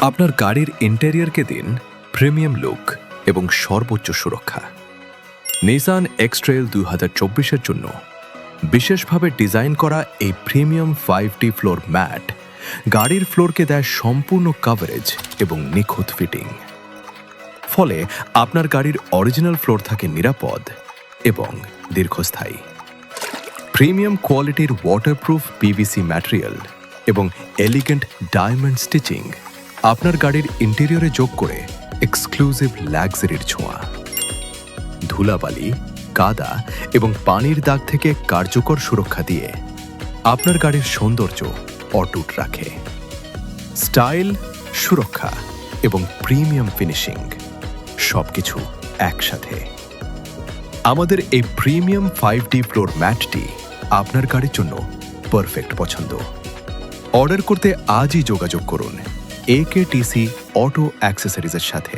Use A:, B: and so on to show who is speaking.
A: আপনার গাড়ির ইন্টেরিয়রকে দিন প্রিমিয়াম লুক এবং সর্বোচ্চ সুরক্ষা। নিসান এক্সট্রেল 2024-এর জন্য বিশেষভাবে ডিজাইন করা এই প্রিমিয়াম 5D ফ্লোর ম্যাট গাড়ির ফ্লোরকে দেয় সম্পূর্ণ কভারেজ এবং নিখুঁত ফিটিং। ফলে আপনার গাড়ির অরিজিনাল ফ্লোর থাকে নিরাপদ এবং দীর্ঘস্থায়ী। প্রিমিয়াম কোয়ালিটির ওয়াটারপ্রুফ পিভিসি ম্যাটেরিয়াল এবং এলিগেন্ট ডায়মন্ড স্টিচিং আপনার গাড়ির ইন্টেরিয়রে যোগ করে এক্সক্লুসিভ লাক্সারির ছোঁয়া। ধুলাবালি, কাদা এবং পানির দাগ থেকে কার্যকর সুরক্ষা দিয়ে আপনার গাড়ির সৌন্দর্য অটুট রাখে। স্টাইল, সুরক্ষা এবং প্রিমিয়াম ফিনিশিং সবকিছু একসাথে। আমাদের এই প্রিমিয়াম 5D ফ্লোর ম্যাটটি আপনার গাড়ির জন্য পারফেক্ট পছন্দ। অর্ডার করতে আজই যোগাযোগ করুন AKTC অটো অ্যাক্সেসরিজের সাথে।